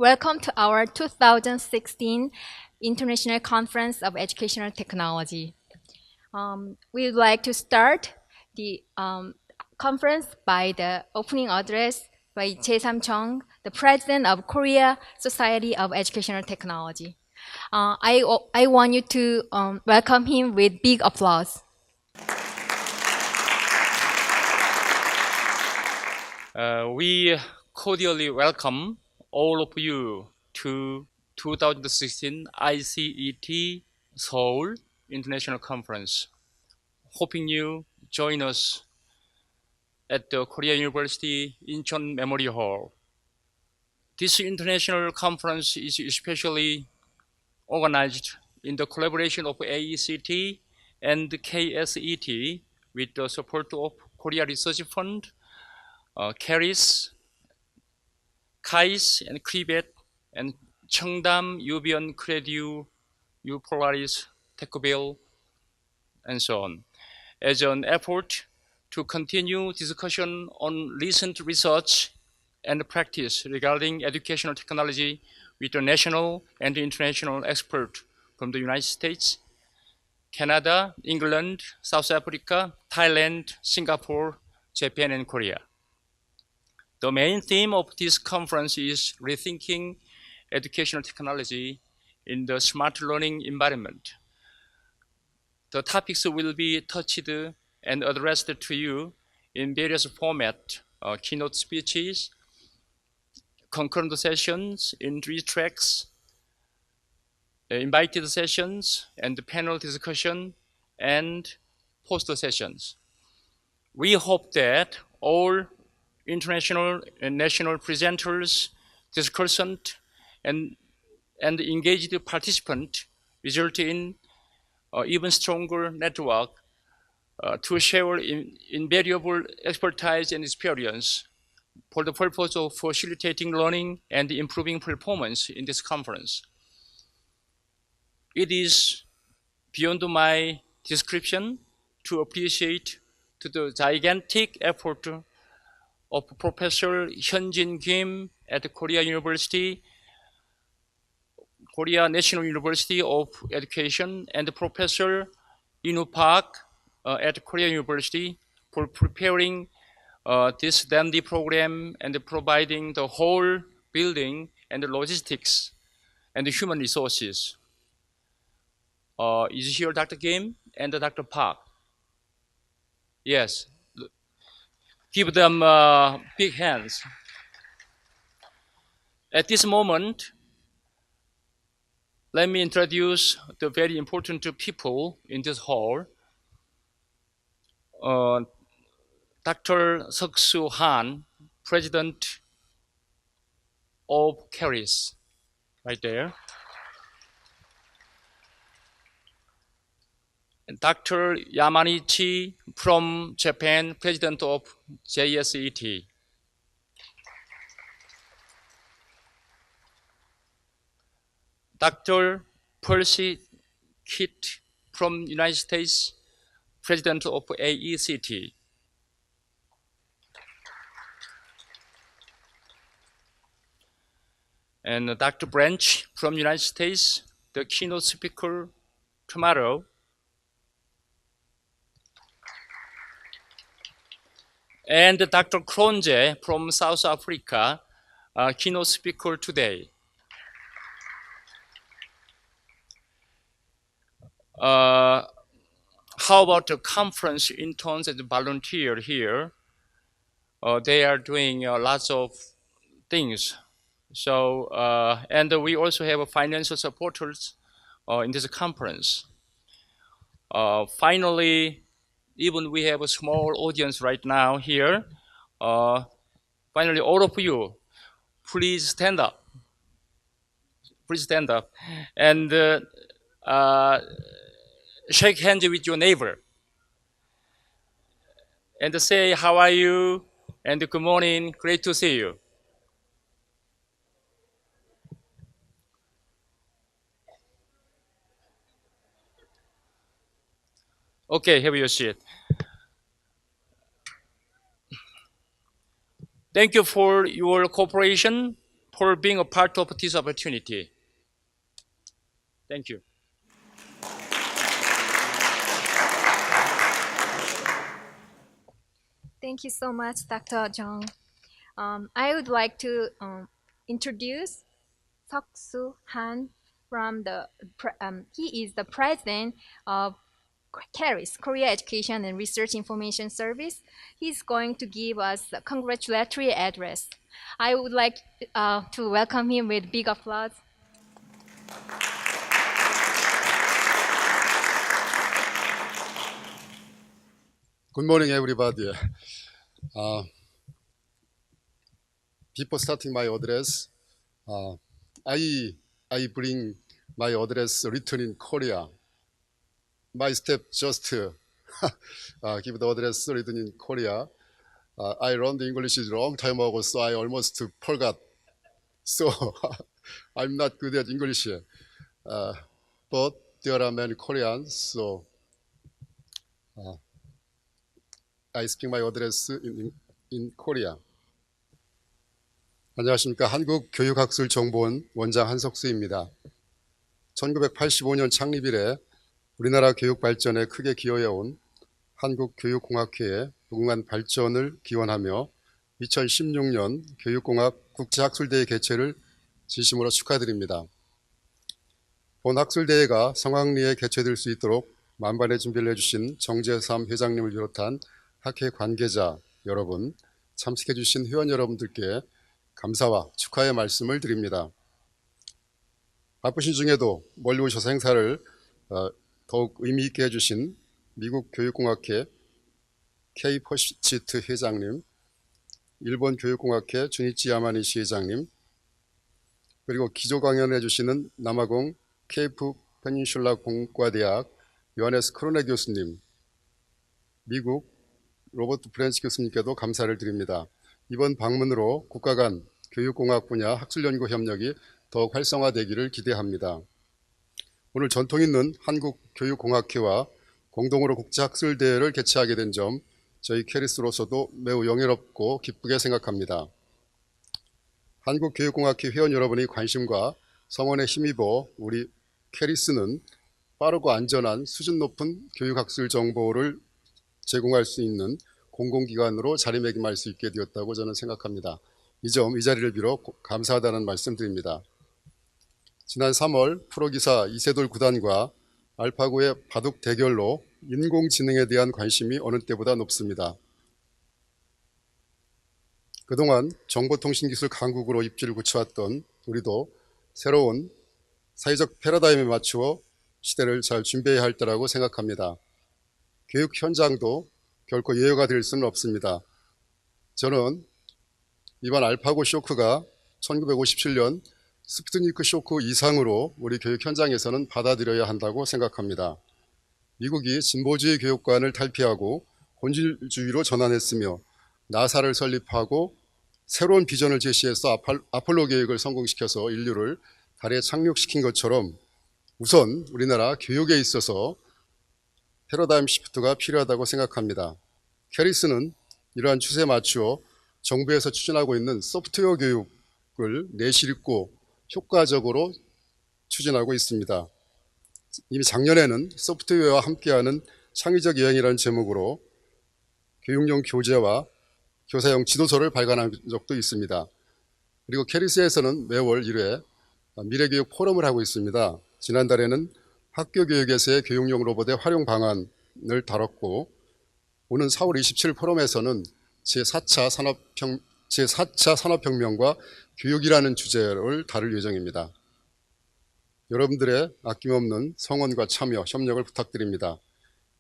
Welcome to our 2016 International Conference of Educational Technology. We would like to start the conference by the opening address by Jae-sam the President of Korea Society of Educational Technology. I want you to welcome him with big applause. We cordially welcome all of you to 2016 ICET Seoul International Conference. Hoping you join us at the Korea University Inchon Memorial Hall. This international conference is especially organized in the collaboration of AECT and KSET with the support of Korea Research Fund, KAIS, and Kribet, and Cheongdam, Yubion, Credu, Polaris, Techville, and so on, as an effort to continue discussion on recent research and practice regarding educational technology with the national and international experts from the United States, Canada, England, South Africa, Thailand, Singapore, Japan, and Korea. The main theme of this conference is Rethinking Educational Technology in the Smart Learning Environment. The topics will be touched and addressed to you in various formats, keynote speeches, concurrent sessions in 3 tracks, invited sessions, and panel discussion, and poster sessions. We hope that all international and national presenters, discussants, and engaged participants result in even stronger network to share invaluable expertise and experience for the purpose of facilitating learning and improving performance in this conference. It is beyond my description to appreciate the gigantic effort of Professor Hyunjin Kim at Korea University, Korea National University of Education, and Professor Inu Park at Korea University for preparing this dandy program and providing the whole building and the logistics and the human resources. Is here Dr. Kim and Dr. Park? Yes. Give them big hands. At this moment, let me introduce the very important people in this hall. Dr. Seok-soo Han, President of KAIS, right there. And Dr. Yamanichi from Japan, President of JSET. Dr. Percy Kitt from United States, President of AECT. And Dr. Branch from United States, the keynote speaker tomorrow. And Dr. Kronje from South Africa, keynote speaker today. How about the conference interns and volunteers here? They are doing lots of things. So, and we also have financial supporters in this conference. Finally, even we have a small audience right now here. Finally, all of you, please stand up. Please stand up and shake hands with your neighbor and say, how are you? And good morning, great to see you. Okay, have your seat. Thank you for your cooperation for being a part of this opportunity. Thank you. Thank you so much, Dr. Jung. I would like to introduce Seok-Soo Han from he is the president of KERIS, Korea Education and Research Information Service. He's going to give us a congratulatory address. I would like to welcome him with big applause. Good morning, everybody. Before starting my address, I bring my address written in Korea. My staff just give the address written in Korea. I learned English a long time ago, so I almost forgot. So I'm not good at English, but there are many Koreans, so I speak my address in Korea. 안녕하십니까. 한국교육학술정보원 원장 한석수입니다. 1985년 창립 이래 우리나라 교육 발전에 크게 기여해온 한국교육공학회의 무궁한 발전을 기원하며 2016년 교육공학 국제학술대회 개최를 진심으로 축하드립니다. 본 학술대회가 성황리에 개최될 수 있도록 만반의 준비를 해주신 정재삼 회장님을 비롯한 학회 관계자 여러분, 참석해주신 회원 여러분들께 감사와 축하의 말씀을 드립니다. 바쁘신 중에도 멀리 오셔서 행사를 더욱 의미 있게 해주신 미국 교육공학회 케이퍼시트 회장님, 일본 교육공학회 주니치 야마니시 회장님, 그리고 기조 강연을 해주시는 남아공 케이프 페닌슐라 공과대학 요하네스 크로네 교수님, 미국 로버트 프렌치 교수님께도 감사를 드립니다. 이번 방문으로 국가 간 교육공학 분야 학술연구 협력이 더욱 활성화되기를 기대합니다. 오늘 전통 있는 한국교육공학회와 공동으로 국제학술대회를 개최하게 된 점 저희 케리스로서도 매우 영예롭고 기쁘게 생각합니다. 한국교육공학회 회원 여러분의 관심과 성원에 힘입어 우리 케리스는 빠르고 안전한 수준 높은 교육학술 정보를 제공할 수 있는 공공기관으로 자리매김할 수 있게 되었다고 저는 생각합니다. 이 자리를 빌어 감사하다는 말씀드립니다. 지난 3월 프로기사 이세돌 구단과 알파고의 바둑 대결로 인공지능에 대한 관심이 어느 때보다 높습니다. 그동안 정보통신기술 강국으로 입지를 굳혀왔던 우리도 새로운 사회적 패러다임에 맞추어 시대를 잘 준비해야 할 때라고 생각합니다. 교육 현장도 결코 예외가 될 수는 없습니다. 저는 이번 알파고 쇼크가 1957년 스푸트니크 쇼크 이상으로 우리 교육 현장에서는 받아들여야 한다고 생각합니다. 미국이 진보주의 교육관을 탈피하고 본질주의로 전환했으며 나사를 설립하고 새로운 비전을 제시해서 아폴로 계획을 성공시켜서 인류를 달에 착륙시킨 것처럼 우선 우리나라 교육에 있어서 패러다임 시프트가 필요하다고 생각합니다. 케리스는 이러한 추세에 맞추어 정부에서 추진하고 있는 소프트웨어 교육을 내실 있고 효과적으로 추진하고 있습니다. 이미 작년에는 소프트웨어와 함께하는 창의적 여행이라는 제목으로 교육용 교재와 교사용 지도서를 발간한 적도 있습니다. 그리고 케리스에서는 매월 1회 미래교육 포럼을 하고 있습니다. 지난달에는 학교 교육에서의 교육용 로봇의 활용 방안을 다뤘고 오는 4월 27일 포럼에서는 제4차 산업혁명과 교육이라는 주제를 다룰 예정입니다. 여러분들의 아낌없는 성원과 참여, 협력을 부탁드립니다.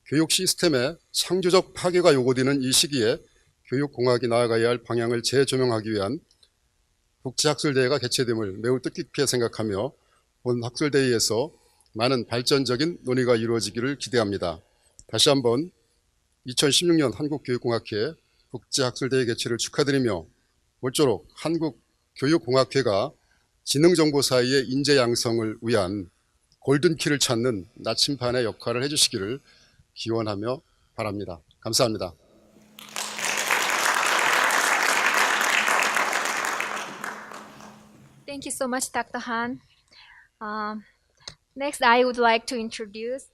교육 시스템의 창조적 파괴가 요구되는 이 시기에 교육공학이 나아가야 할 방향을 재조명하기 위한 국제학술대회가 개최됨을 매우 뜻깊게 생각하며 본 학술대회에서 많은 발전적인 논의가 이루어지기를 기대합니다. 다시 한번 2016년 한국교육공학회 국제학술대회 개최를 축하드리며 모쪼록 한국교육공학회가 지능정보사회의 인재 양성을 위한 골든키를 찾는 나침반의 역할을 해주시기를 기원하며 바랍니다. 감사합니다. Thank you so much, Dr. Han. Um, Next, I would like to introduce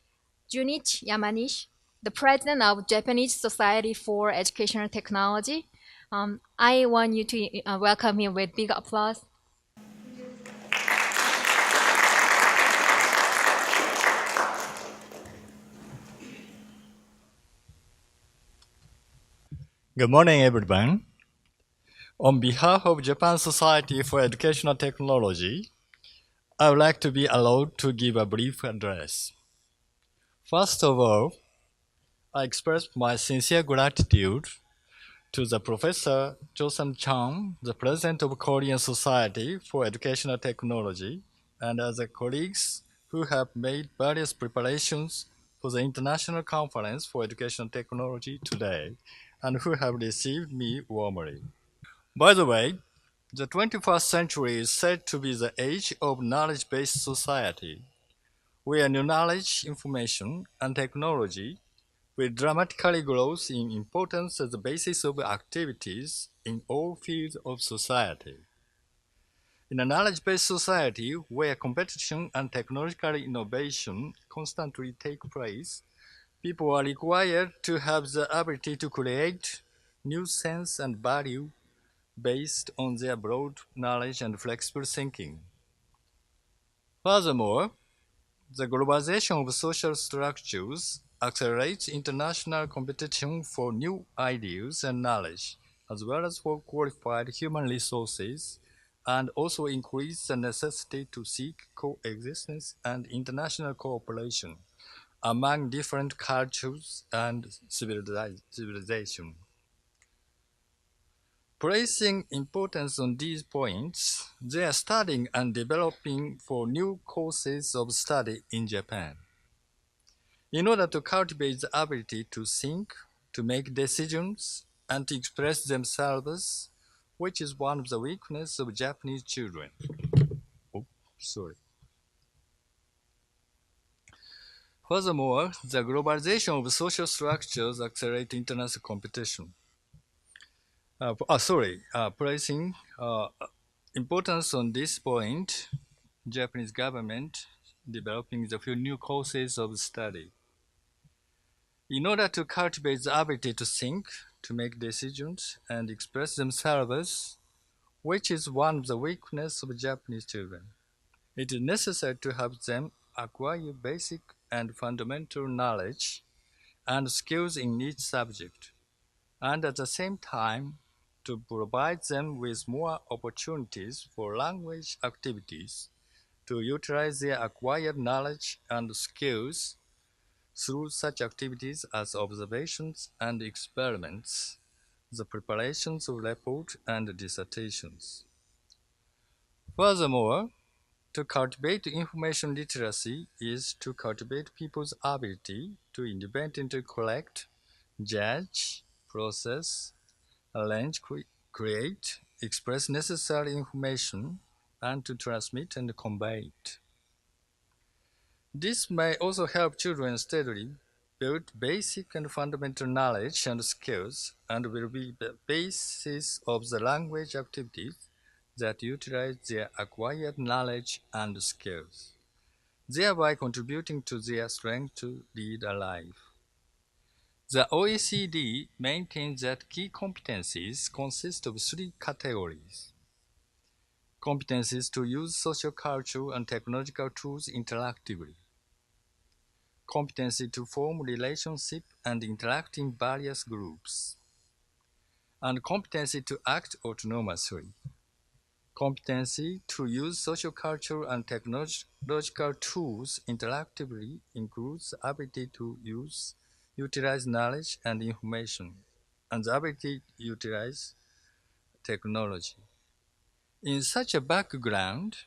Junichi Yamanishi, the president of Japanese Society for Educational Technology. I want you to welcome him with big applause. Good morning, everyone. On behalf of Japan Society for Educational Technology, I would like to be allowed to give a brief address. First of all, I express my sincere gratitude to the Professor Josan Chang, the President of Korean Society for Educational Technology, and other colleagues who have made various preparations for the International Conference for Educational Technology today, and who have received me warmly. By the way, the 21st century is said to be the age of knowledge-based society, where new knowledge, information, and technology will dramatically grow in importance as the basis of activities in all fields of society. In a knowledge-based society where competition and technological innovation constantly take place, people are required to have the ability to create new sense and value based on their broad knowledge and flexible thinking. Furthermore, the globalization of social structures accelerates international competition for new ideas and knowledge, as well as for qualified human resources, and also increase the necessity to seek coexistence and international cooperation among different cultures and civilizations. Placing importance on these points, they are studying and developing for new courses of study in Japan. In order to cultivate the ability to think, to make decisions, and to express themselves, which is one of the weaknesses of Japanese children. Oh, sorry. Furthermore, the globalization of social structures accelerates international competition. Placing importance on this point, Japanese government developing the few new courses of study. In order to cultivate the ability to think, to make decisions, and express themselves, which is one of the weaknesses of Japanese children, it is necessary to have them acquire basic and fundamental knowledge and skills in each subject, and at the same time to provide them with more opportunities for language activities to utilize their acquired knowledge and skills through such activities as observations and experiments, the preparations of reports and dissertations. Furthermore, to cultivate information literacy is to cultivate people's ability to independently collect, judge, process, arrange, create, express necessary information, and to transmit and convey it. This may also help children steadily build basic and fundamental knowledge and skills and will be the basis of the language activities that utilize their acquired knowledge and skills, thereby contributing to their strength to lead a life. The OECD maintains that key competencies consist of three categories: competencies to use social culture and technological tools interactively, competency to form relationship and interact in various groups, and competency to act autonomously. Competency to use social culture and technological tools interactively includes the ability to utilize knowledge and information, and the ability to utilize technology. In such a background,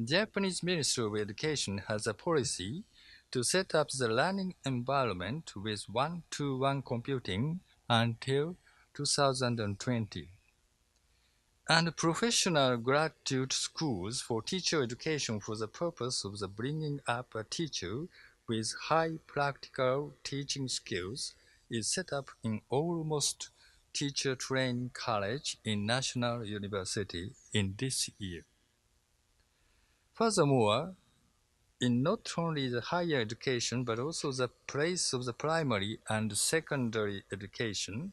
Japanese Ministry of Education has a policy to set up the learning environment with one-to-one computing until 2020, and professional graduate schools for teacher education for the purpose of the bringing up a teacher with high practical teaching skills is set up in almost teacher training college in National University in this year. Furthermore, in not only the higher education but also the place of the primary and secondary education,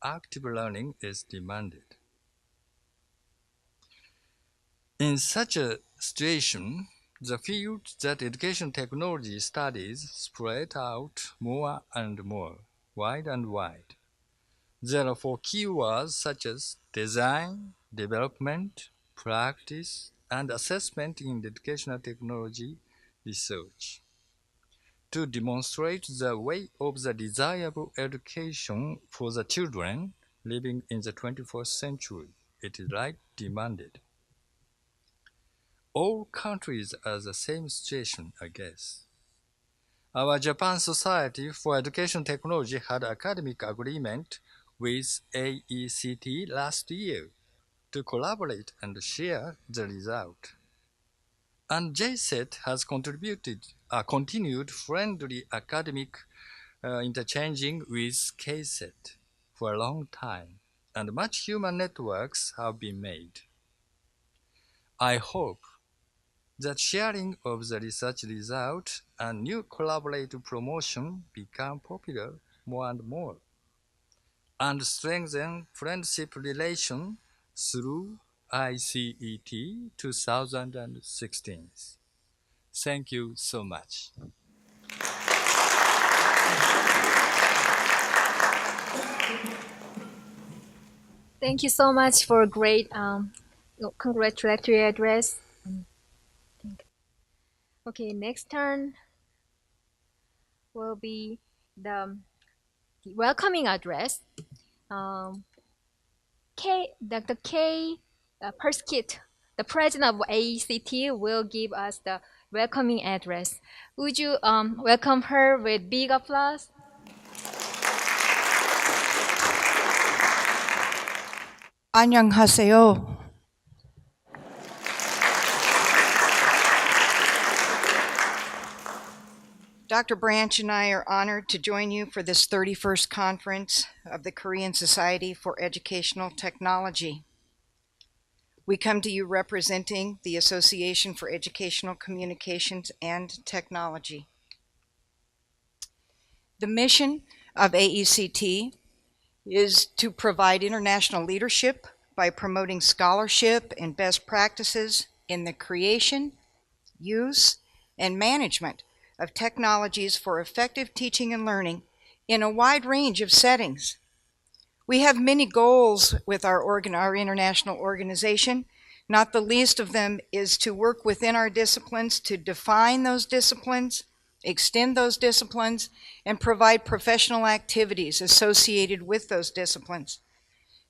active learning is demanded. In such a situation, the field that education technology studies spread out more and more, wide and wide. Therefore, keywords such as design, development, practice, and assessment in educational technology research. To demonstrate the way of the desirable education for the children living in the 21st century, it is right demanded. All countries are the same situation, I guess. Our Japan Society for Education Technology had academic agreement with AECT last year to collaborate and share the result. And JSET has continued friendly academic interchanging with KSET for a long time, and much human networks have been made. I hope that sharing of the research result and new collaborative promotion become popular more and more, and strengthen friendship relation through ICET 2016. Thank you so much. Thank you so much for a great congratulatory address. Okay, next turn will be the welcoming address. Dr. K. Perskit, the president of AECT, will give us the welcoming address. Would you welcome her with big applause? 안녕하세요. Dr. Branch and I are honored to join you for this 31st conference of the Korean Society for Educational Technology. We come to you representing the Association for Educational Communications and Technology. The mission of AECT is to provide international leadership by promoting scholarship and best practices in the creation, use, and management of technologies for effective teaching and learning in a wide range of settings. We have many goals with our international organization. Not the least of them is to work within our disciplines to define those disciplines, extend those disciplines, and provide professional activities associated with those disciplines.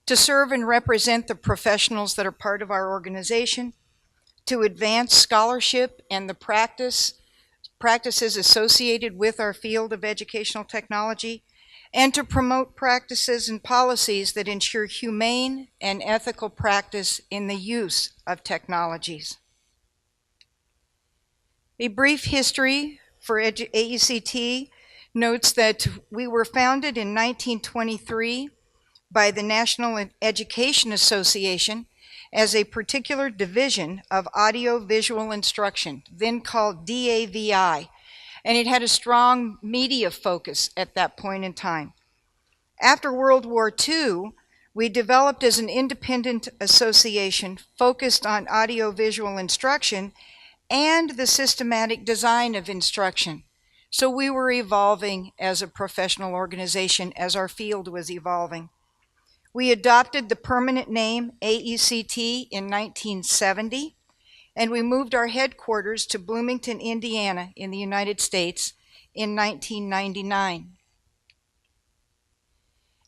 To serve and represent the professionals that are part of our organization, to advance scholarship and the practices associated with our field of educational technology, and to promote practices and policies that ensure humane and ethical practice in the use of technologies. A brief history for AECT notes that we were founded in 1923 by the National Education Association as a particular division of audio-visual instruction, then called DAVI, and it had a strong media focus at that point in time. After World War II, we developed as an independent association focused on audio-visual instruction and the systematic design of instruction. So we were evolving as a professional organization as our field was evolving. We adopted the permanent name AECT in 1970, and we moved our headquarters to Bloomington, Indiana in the United States in 1999.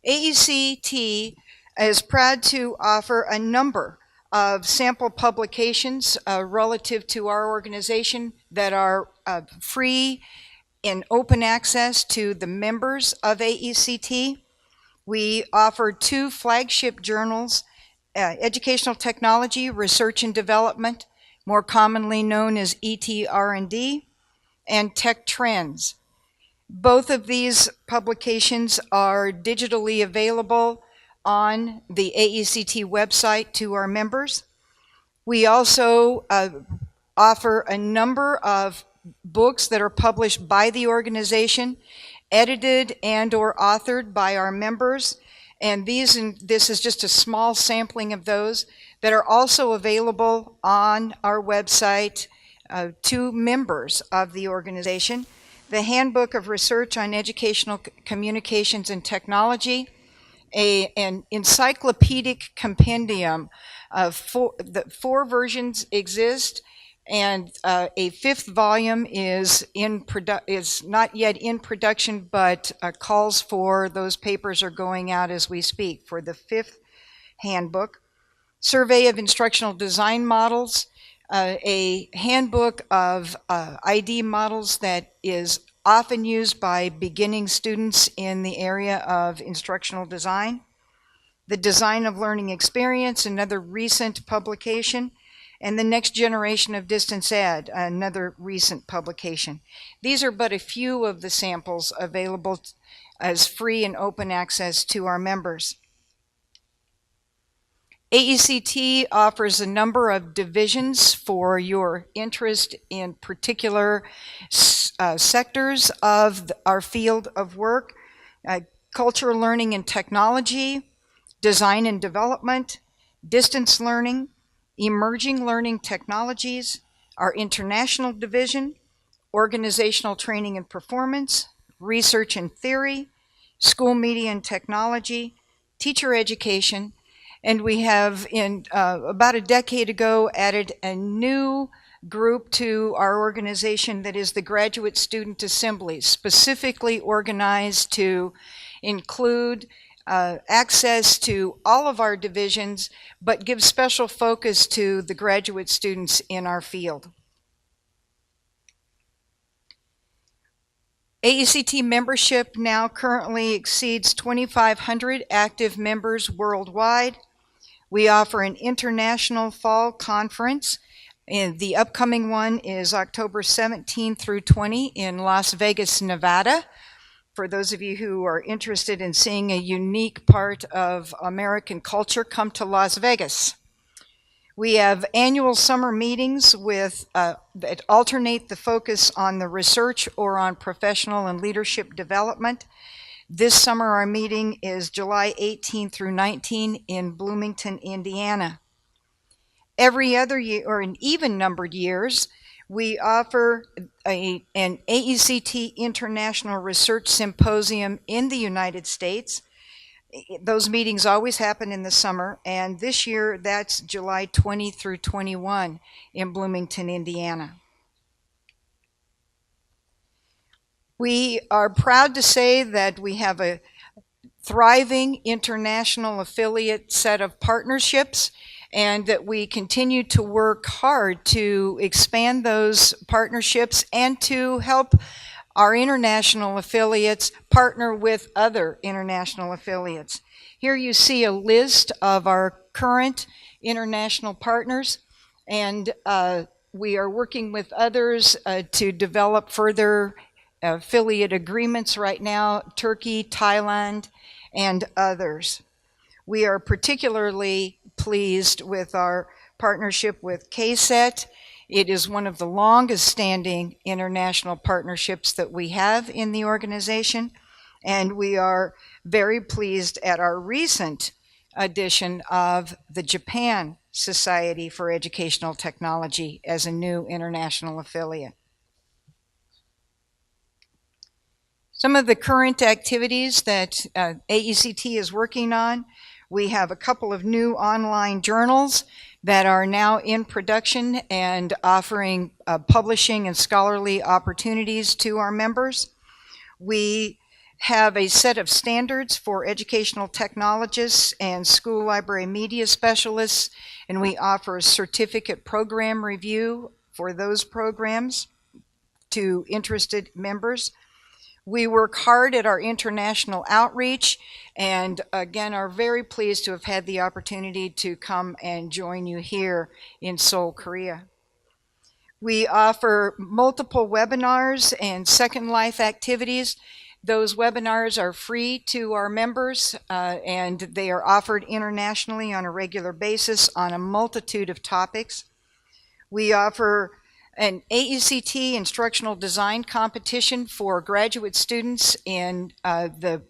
AECT is proud to offer a number of sample publications relative to our organization that are free and open access to the members of AECT. We offer 2 flagship journals, Educational Technology, Research and Development, more commonly known as ETR&D, and Tech Trends. Both of these publications are digitally available on the AECT website to our members. We also offer a number of books that are published by the organization, edited and or authored by our members, and this is just a small sampling of those that are also available on our website to members of the organization. The Handbook of Research on Educational Communications and Technology, an encyclopedic compendium of four versions exist, and a fifth volume is not yet in production, but calls for those papers are going out as we speak for the fifth handbook. Survey of Instructional Design Models, a handbook of ID models that is often used by beginning students in the area of instructional design. The Design of Learning Experience, another recent publication, and The Next Generation of Distance Ed, another recent publication. These are but a few of the samples available as free and open access to our members. AECT offers a number of divisions for your interest in particular sectors of our field of work: culture, learning, and technology, design and development, distance learning, emerging learning technologies, our international division, organizational training and performance, research and theory, school media and technology, teacher education, and we have about a decade ago added a new group to our organization that is the Graduate Student Assemblies, specifically organized to include access to all of our divisions, but give special focus to the graduate students in our field. AECT membership now currently exceeds 2,500 active members worldwide. We offer an international fall conference, and the upcoming one is October 17 through 20 in Las Vegas, Nevada. For those of you who are interested in seeing a unique part of American culture, come to Las Vegas. We have annual summer meetings that alternate the focus on the research or on professional and leadership development. This summer our meeting is July 18 through 19 in Bloomington, Indiana. Every other year, or in even-numbered years, we offer an AECT International Research Symposium in the United States. Those meetings always happen in the summer, and this year that's July 20 through 21 in Bloomington, Indiana. We are proud to say that we have a thriving international affiliate set of partnerships, and that we continue to work hard to expand those partnerships and to help our international affiliates partner with other international affiliates. Here you see a list of our current international partners, and we are working with others to develop further affiliate agreements right now: Turkey, Thailand, and others. We are particularly pleased with our partnership with KSET. It is one of the longest standing international partnerships that we have in the organization, and we are very pleased at our recent addition of the Japan Society for Educational Technology as a new international affiliate. Some of the current activities that AECT is working on: we have a couple of new online journals that are now in production and offering publishing and scholarly opportunities to our members. We have a set of standards for educational technologists and school library media specialists, and we offer a certificate program review for those programs to interested members. We work hard at our international outreach, and again are very pleased to have had the opportunity to come and join you here in Seoul, Korea. We offer multiple webinars and Second Life activities. Those webinars are free to our members, and they are offered internationally on a regular basis on a multitude of topics. We offer an AECT instructional design competition for graduate students in the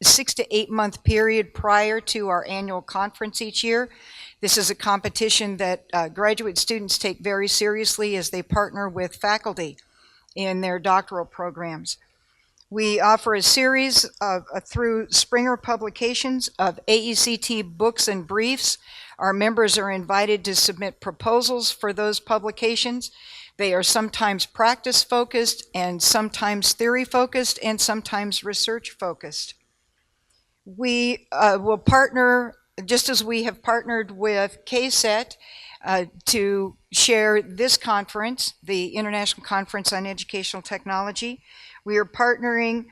6 to 8 month period prior to our annual conference each year. This is a competition that graduate students take very seriously as they partner with faculty in their doctoral programs. We offer a series of, through Springer Publications, of AECT books and briefs. Our members are invited to submit proposals for those publications. They are sometimes practice focused and sometimes theory focused and sometimes research focused. We will partner, just as we have partnered with KSET to share this conference, the International Conference on Educational Technology. We are partnering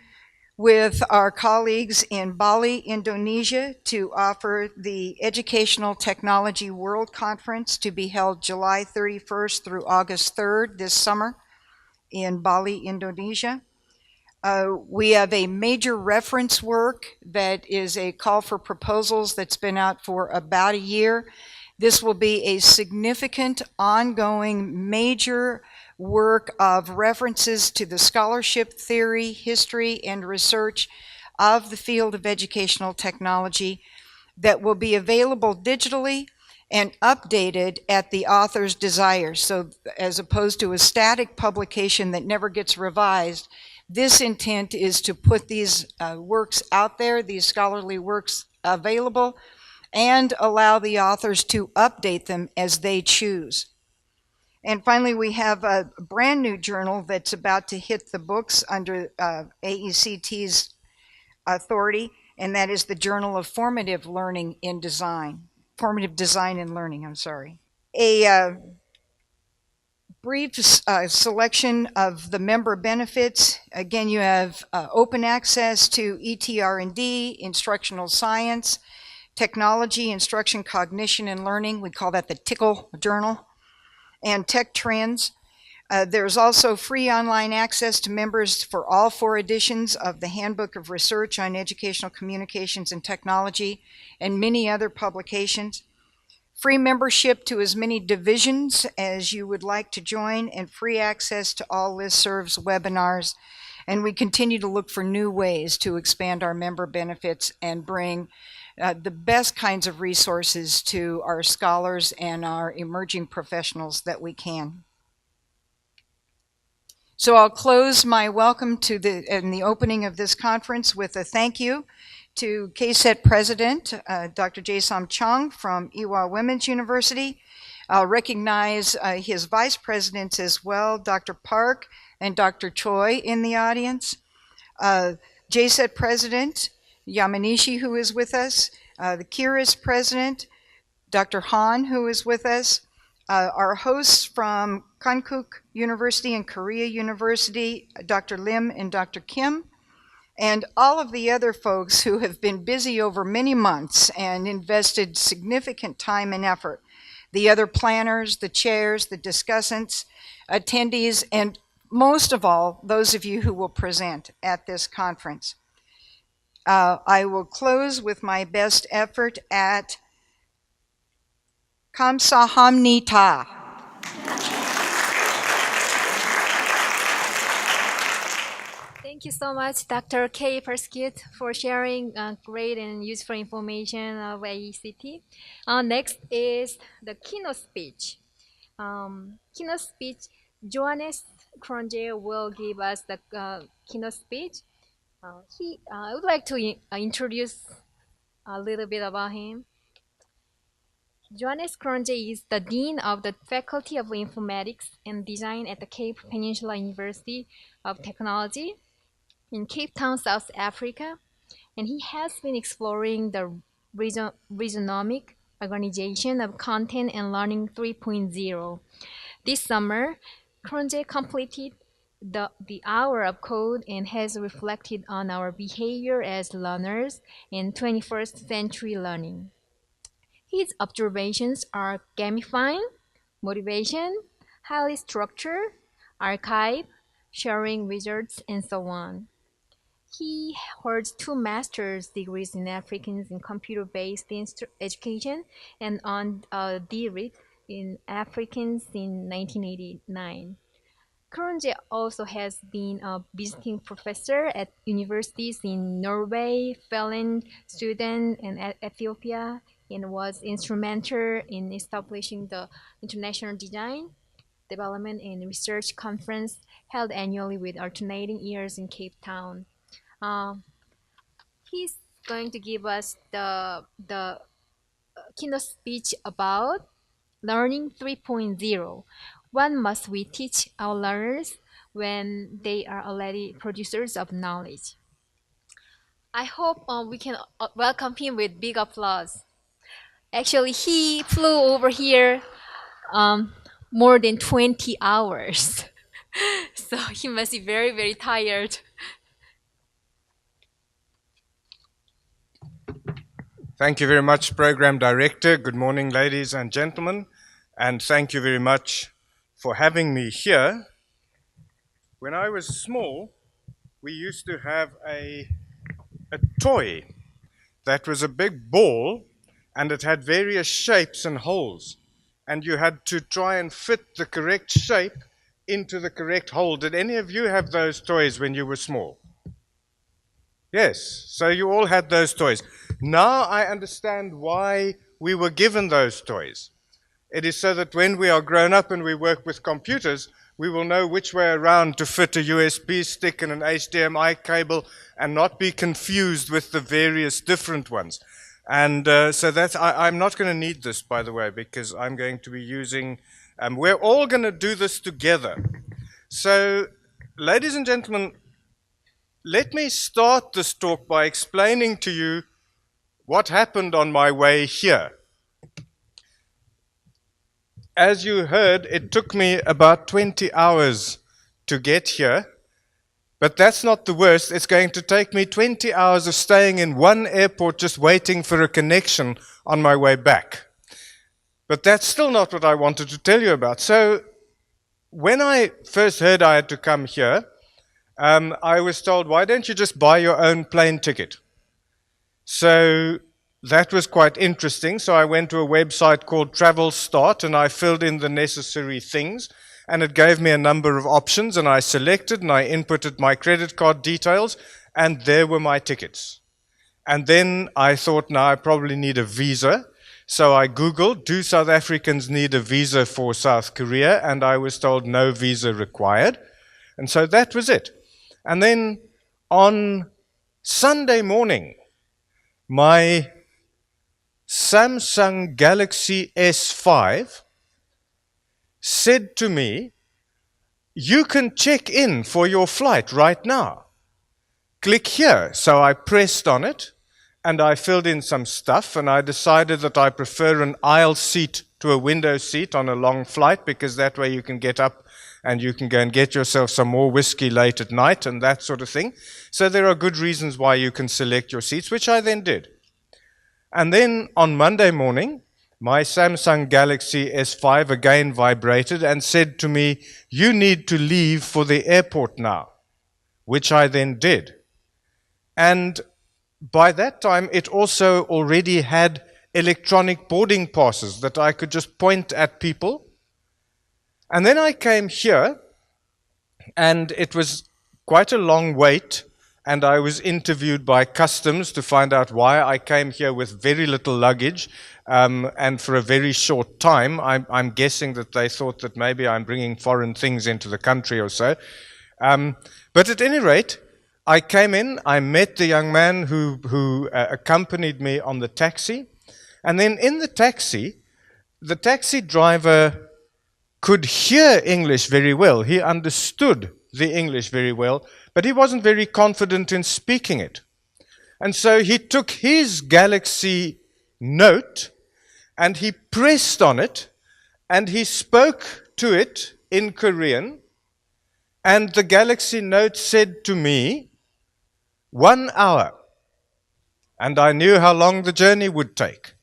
with our colleagues in Bali, Indonesia, to offer the Educational Technology World Conference to be held July 31st through August 3rd this summer in Bali, Indonesia. We have a major reference work that is a call for proposals that's been out for about a year. This will be a significant, ongoing, major work of references to the scholarship, theory, history, and research of the field of educational technology that will be available digitally and updated at the author's desire. So as opposed to a static publication that never gets revised, this intent is to put these works out there, these scholarly works available, and allow the authors to update them as they choose. And finally, we have a brand new journal that's about to hit the books under AECT's authority, and that is the Journal of Formative Learning in Design. Formative Design and Learning, I'm sorry. A brief selection of the member benefits. Again, you have open access to ETR&D, instructional science, technology, instruction, cognition, and learning. We call that the TICKLE journal. And tech trends. There's also free online access to members for all 4 editions of the Handbook of Research on Educational Communications and Technology and many other publications. Free membership to as many divisions as you would like to join, and free access to all listservs, webinars, and we continue to look for new ways to expand our member benefits and bring the best kinds of resources to our scholars and our emerging professionals that we can. So I'll close my welcome to the opening of this conference with a thank you to KSET President, Dr. Jae-Sam Chung from Ewha Women's University. I'll recognize his vice presidents as well, Dr. Park and Dr. Choi in the audience. JSET President Yamanishi, who is with us, the KIRIS President, Dr. Han, who is with us, our hosts from Konkuk University and Korea University, Dr. Lim and Dr. Kim, and all of the other folks who have been busy over many months and invested significant time and effort. The other planners, the chairs, the discussants, attendees, and most of all, those of you who will present at this conference. I will close with my best effort at Kamsahamnida. Thank you so much, Dr. K. Perskit, for sharing great and useful information of AECT. Next is the keynote speech. Keynote speech, Johannes Kronje will give us the keynote speech. I would like to introduce a little bit about him. Johannes Kronje is the Dean of the Faculty of Informatics and Design at the Cape Peninsula University of Technology in Cape Town, South Africa, and he has been exploring the rhizonomic organization of content and learning 3.0. This summer, Kronje completed the hour of code and has reflected on our behavior as learners in 21st century learning. His observations are gamifying, motivation, highly structured, archive, sharing results, and so on. He holds 2 master's degrees in Africans in computer-based education and on DRIT, in Africans in 1989. Kurunje also has been a visiting professor at universities in Norway, Finland, Sudan, and Ethiopia, and was instrumental in establishing the International Design, Development, and Research Conference held annually with alternating years in Cape Town. He's going to give us the keynote speech about Learning 3.0. What must we teach our learners when they are already producers of knowledge? I hope we can welcome him with big applause. Actually, he flew over here more than 20 hours. So he must be very, very tired. Thank you very much, Program Director. Good morning, ladies and gentlemen, and thank you very much for having me here. When I was small, we used to have a toy that was a big ball, and it had various shapes and holes, and you had to try and fit the correct shape into the correct hole. Did any of you have those toys when you were small? Yes, so you all had those toys. Now I understand why we were given those toys. It is so that when we are grown up and we work with computers, we will know which way around to fit a USB stick and an HDMI cable and not be confused with the various different ones. And so I'm not going to need this, by the way, because I'm going to be using, we're all going to do this together. So, ladies and gentlemen, let me start this talk by explaining to you what happened on my way here. As you heard, it took me about 20 hours to get here, but that's not the worst. It's going to take me 20 hours of staying in one airport just waiting for a connection on my way back. But that's still not what I wanted to tell you about. So when I first heard I had to come here, I was told, why don't you just buy your own plane ticket? So that was quite interesting. So I went to a website called Travel Start and I filled in the necessary things and it gave me a number of options and I selected and I inputted my credit card details and there were my tickets. And then I thought, now I probably need a visa. So I Googled, do South Africans need a visa for South Korea? And I was told no visa required. And so that was it. And then on Sunday morning, my Samsung Galaxy S5 said to me, you can check in for your flight right now. Click here. So I pressed on it and I filled in some stuff and I decided that I prefer an aisle seat to a window seat on a long flight because that way you can get up and you can go and get yourself some more whiskey late at night and that sort of thing. So there are good reasons why you can select your seats, which I then did. And then on Monday morning, my Samsung Galaxy S5 again vibrated and said to me, you need to leave for the airport now, which I then did. And by that time, it also already had electronic boarding passes that I could just point at people. And then I came here, and it was quite a long wait, and I was interviewed by customs to find out why I came here with very little luggage, and for a very short time. I'm guessing that they thought that maybe I'm bringing foreign things into the country or so. But at any rate, I came in, I met the young man who accompanied me on the taxi, and then in the taxi driver could hear English very well. He understood the English very well, but he wasn't very confident in speaking it. And so he took his Galaxy Note and he pressed on it and he spoke to it in Korean, and the Galaxy Note said to me, 1 hour. And I knew how long the journey would take.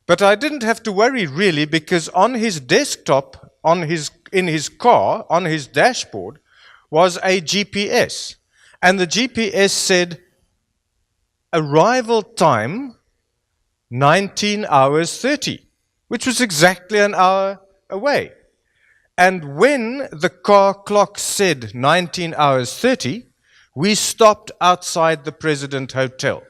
But I didn't have to worry really, because on his desktop, in his car, on his dashboard, was a GPS. And the GPS said, arrival time, 19 hours 30, which was exactly an hour away. And when the car clock said 19 hours 30, we stopped outside the President Hotel.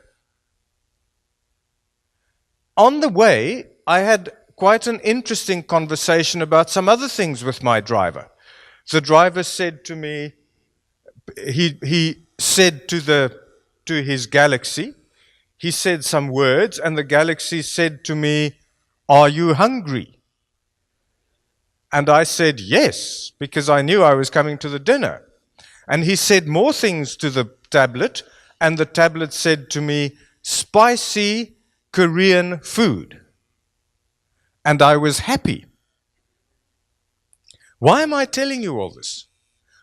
On the way, I had quite an interesting conversation about some other things with my driver. The driver said to me, he said to his Galaxy, he said some words, and the Galaxy said to me, "Are you hungry?" And I said, "Yes," because I knew I was coming to the dinner. And he said more things to the tablet, and the tablet said to me, "Spicy Korean food." And I was happy. Why am I telling you all this?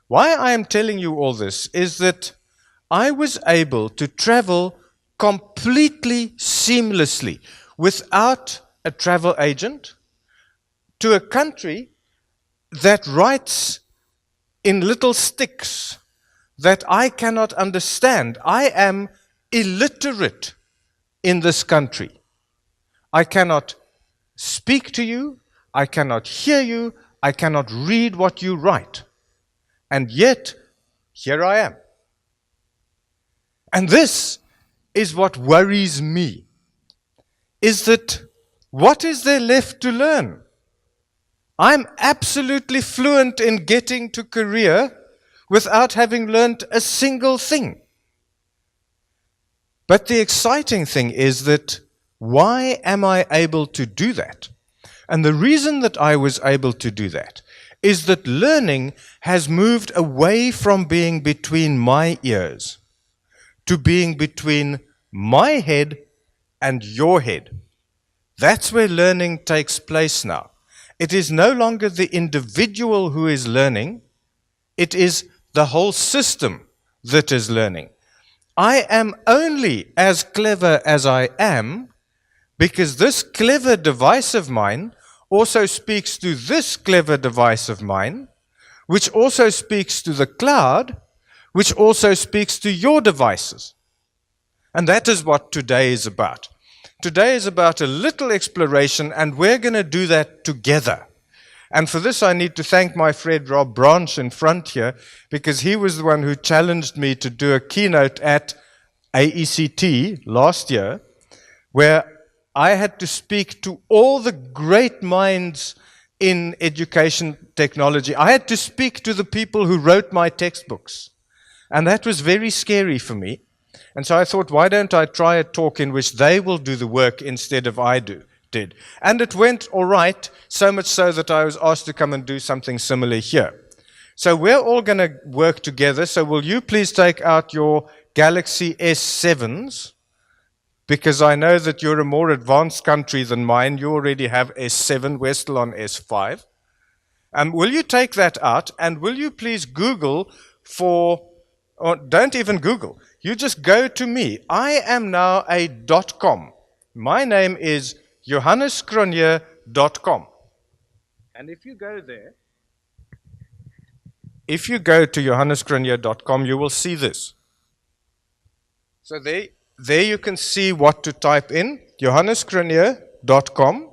Why I am telling you all this is that I was able to travel completely seamlessly without a travel agent to a country that writes in little sticks that I cannot understand. I am illiterate in this country. I cannot speak to you, I cannot hear you, I cannot read what you write. And yet, here I am. And this is what worries me, is that what is there left to learn? I'm absolutely fluent in getting to Korea without having learned a single thing. But the exciting thing is that why am I able to do that? And the reason that I was able to do that is that learning has moved away from being between my ears to being between my head and your head. That's where learning takes place now. It is no longer the individual who is learning, it is the whole system that is learning. I am only as clever as I am because this clever device of mine also speaks to this clever device of mine, which also speaks to the cloud, which also speaks to your devices. And that is what today is about. Today is about a little exploration, and we're going to do that together. And for this, I need to thank my friend Rob Branch in front here, because he was the one who challenged me to do a keynote at ICET last year, where I had to speak to all the great minds in education technology. I had to speak to the people who wrote my textbooks. And that was very scary for me. And so I thought, why don't I try a talk in which they will do the work instead of I did. And it went all right, so much so that I was asked to come and do something similar here. So we're all going to work together. So will you please take out your Galaxy S7s? Because I know that you're a more advanced country than mine. You already have S7. We're still on S5. Will you take that out? And will you please Google or don't even Google. You just go to me. I am now a .com. My name is johanneskronje.com. And if you go there, if you go to johanneskronje.com, you will see this. So there you can see what to type in, johanneskronje.com,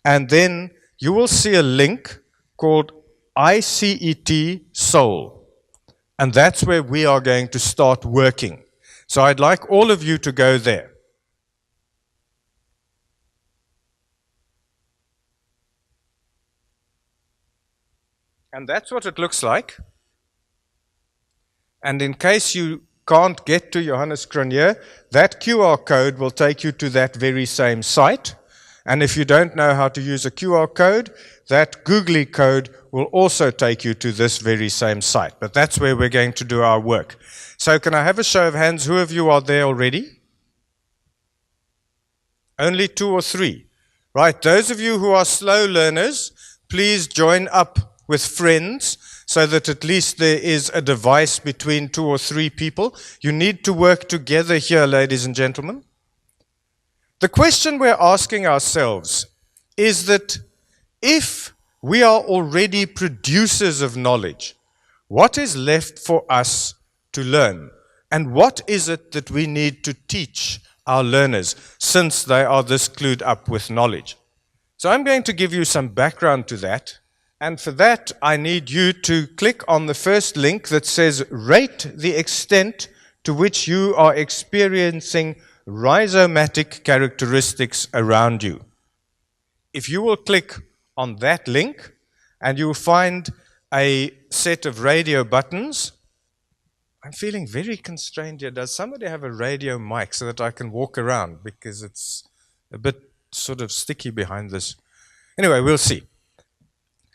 and then you will see a link called ICET SEOUL. And that's where we are going to start working. So I'd like all of you to go there. And that's what it looks like. And in case you can't get to Johannes Cronje, that QR code will take you to that very same site. And if you don't know how to use a QR code, that googly code will also take you to this very same site. But that's where we're going to do our work. So can I have a show of hands? Who of you are there already? Only 2 or 3. Right, those of you who are slow learners, please join up with friends so that at least there is a device between 2 or 3 people. You need to work together here, ladies and gentlemen. The question we're asking ourselves is that if we are already producers of knowledge, what is left for us to learn? And what is it that we need to teach our learners since they are this clued up with knowledge? So I'm going to give you some background to that. And for that, I need you to click on the first link that says, rate the extent to which you are experiencing rhizomatic characteristics around you. If you will click on that link, and you will find a set of radio buttons. I'm feeling very constrained here. Does somebody have a radio mic so that I can walk around? Because it's a bit sort of sticky behind this. Anyway, we'll see.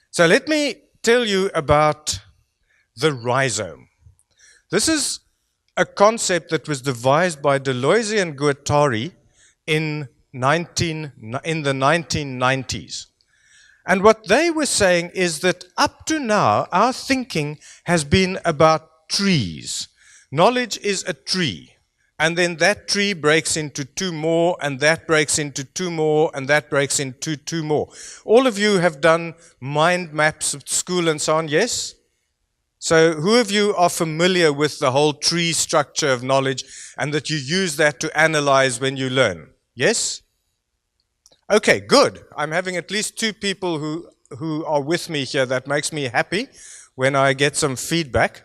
So let me tell you about the rhizome. This is a concept that was devised by Deleuze and Guattari in the 1990s. And what they were saying is that up to now, our thinking has been about trees. Knowledge is a tree. And then that tree breaks into two more, and that breaks into two more, and that breaks into two more. All of you have done mind maps at school and so on, yes? So who of you are familiar with the whole tree structure of knowledge and that you use that to analyze when you learn? Yes? Okay, good. I'm having at least two people who are with me here. That makes me happy when I get some feedback.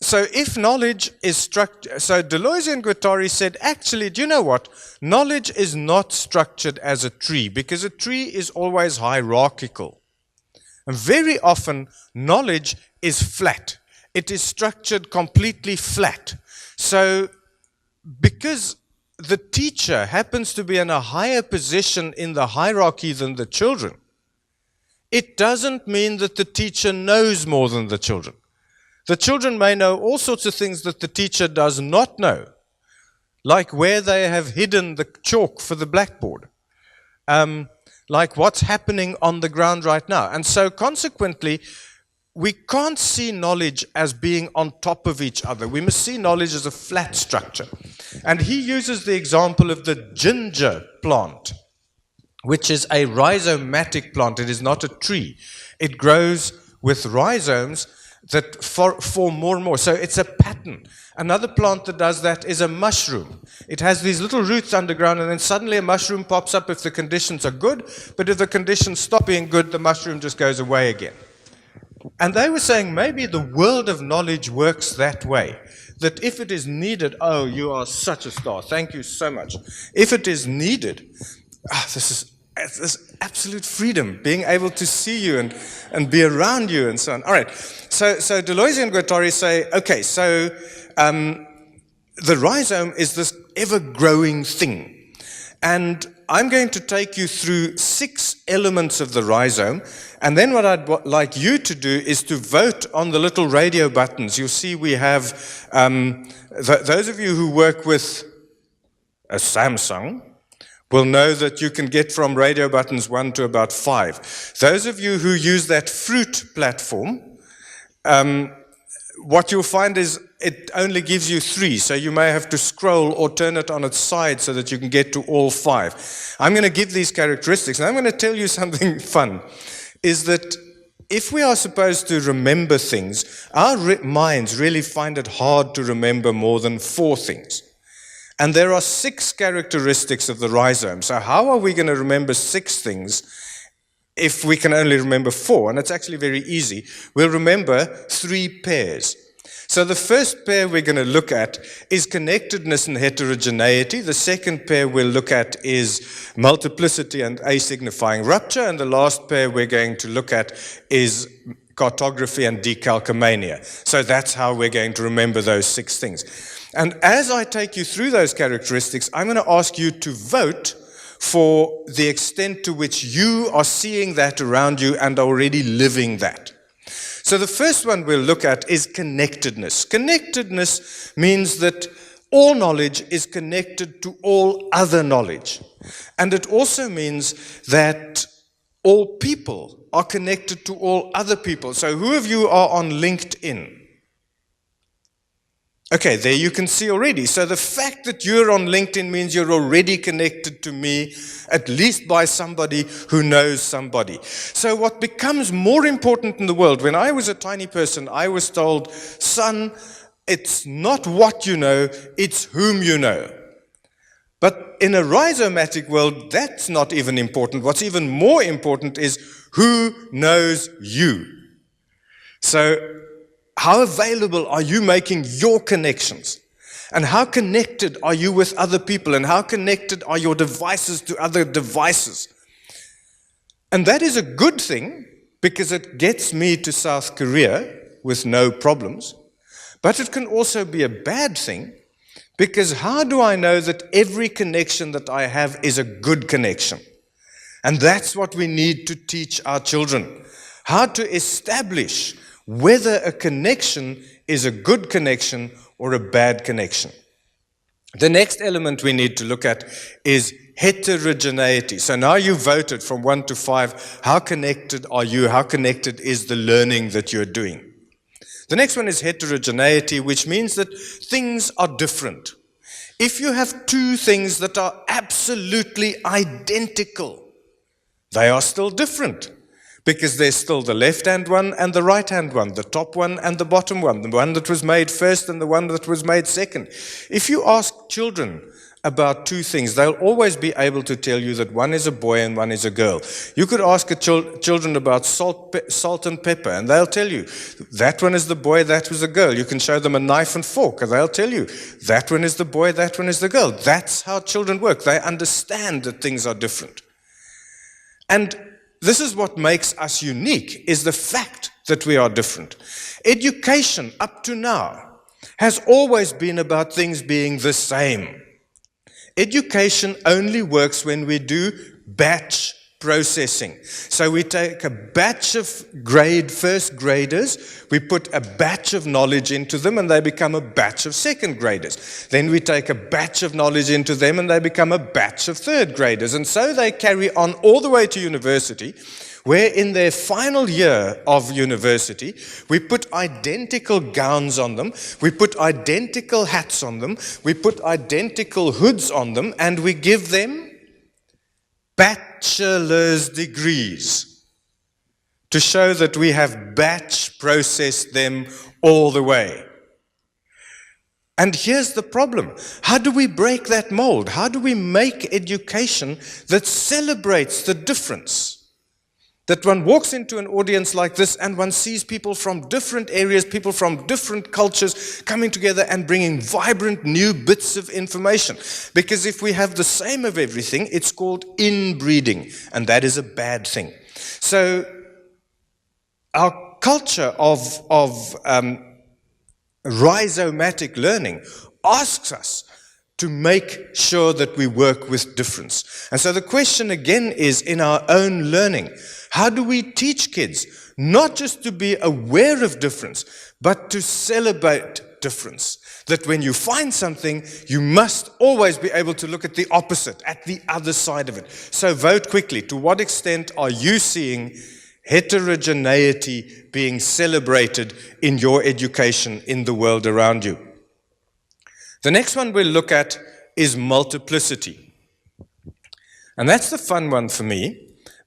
So if knowledge is structured, so Deleuze and Guattari said, actually, do you know what? Knowledge is not structured as a tree, because a tree is always hierarchical. And very often, knowledge is flat. It is structured completely flat. So because the teacher happens to be in a higher position in the hierarchy than the children, it doesn't mean that the teacher knows more than the children. The children may know all sorts of things that the teacher does not know, like where they have hidden the chalk for the blackboard, like what's happening on the ground right now. And so consequently, we can't see knowledge as being on top of each other. We must see knowledge as a flat structure. And he uses the example of the ginger plant, which is a rhizomatic plant. It is not a tree. It grows with rhizomes that form more and more. So it's a pattern. Another plant that does that is a mushroom. It has these little roots underground, and then suddenly a mushroom pops up if the conditions are good, but if the conditions stop being good, the mushroom just goes away again. And they were saying maybe the world of knowledge works that way, that if it is needed, oh, you are such a star, thank you so much. If it is needed, this is absolute freedom, being able to see you and be around you and so on. All right, so Deleuze and Guattari say, okay, so the rhizome is this ever-growing thing. And I'm going to take you through 6 elements of the rhizome, and then what I'd like you to do is to vote on the little radio buttons. You'll see we have, those of you who work with a Samsung will know that you can get from radio buttons 1 to about 5. Those of you who use that fruit platform, what you'll find is it only gives you 3, so you may have to scroll or turn it on its side so that you can get to all 5. I'm going to give these characteristics, and I'm going to tell you something fun, is that if we are supposed to remember things, our minds really find it hard to remember more than 4 things. And there are 6 characteristics of the rhizome. So how are we going to remember 6 things if we can only remember 4? And it's actually very easy. We'll remember 3 pairs. So the first pair we're going to look at is connectedness and heterogeneity. The second pair we'll look at is multiplicity and asignifying rupture. And the last pair we're going to look at is cartography and decalcomania. So that's how we're going to remember those 6 things. And as I take you through those characteristics, I'm going to ask you to vote for the extent to which you are seeing that around you and already living that. So the first one we'll look at is connectedness. Connectedness means that all knowledge is connected to all other knowledge. And it also means that all people are connected to all other people. So who of you are on LinkedIn? Okay, there you can see already. So the fact that you're on LinkedIn means you're already connected to me, at least by somebody who knows somebody. So what becomes more important in the world, when I was a tiny person, I was told, son, it's not what you know, it's whom you know. But in a rhizomatic world, that's not even important. What's even more important is who knows you. So how available are you making your connections? And how connected are you with other people? And how connected are your devices to other devices? And that is a good thing because it gets me to South Korea with no problems. But it can also be a bad thing because how do I know that every connection that I have is a good connection? And that's what we need to teach our children. How to establish whether a connection is a good connection or a bad connection. The next element we need to look at is heterogeneity. So now you voted from 1 to 5. How connected are you? How connected is the learning that you're doing? The next one is heterogeneity, which means that things are different. If you have two things that are absolutely identical, they are still different. Because there's still the left-hand one and the right-hand one, the top one and the bottom one, the one that was made first and the one that was made second. If you ask children about two things, they'll always be able to tell you that one is a boy and one is a girl. You could ask children about salt and pepper, and they'll tell you that one is the boy, that was a girl. You can show them a knife and fork, and they'll tell you that one is the boy, that one is the girl. That's how children work. They understand that things are different. And this is what makes us unique, is the fact that we are different. Education, up to now, has always been about things being the same. Education only works when we do batch processing. So we take a batch of first graders, we put a batch of knowledge into them, and they become a batch of second graders. Then we take a batch of knowledge into them, and they become a batch of third graders. And so they carry on all the way to university, where in their final year of university, we put identical gowns on them, we put identical hats on them, we put identical hoods on them, and we give them bachelor's degrees to show that we have batch processed them all the way. And here's the problem. How do we break that mold? How do we make education that celebrates the difference? That one walks into an audience like this and one sees people from different areas, people from different cultures coming together and bringing vibrant new bits of information. Because if we have the same of everything, it's called inbreeding, and that is a bad thing. So our culture of rhizomatic learning asks us to make sure that we work with difference. And so the question again is, in our own learning, how do we teach kids not just to be aware of difference, but to celebrate difference? That when you find something, you must always be able to look at the opposite, at the other side of it. So vote quickly. To what extent are you seeing heterogeneity being celebrated in your education in the world around you? The next one we'll look at is multiplicity. And that's the fun one for me,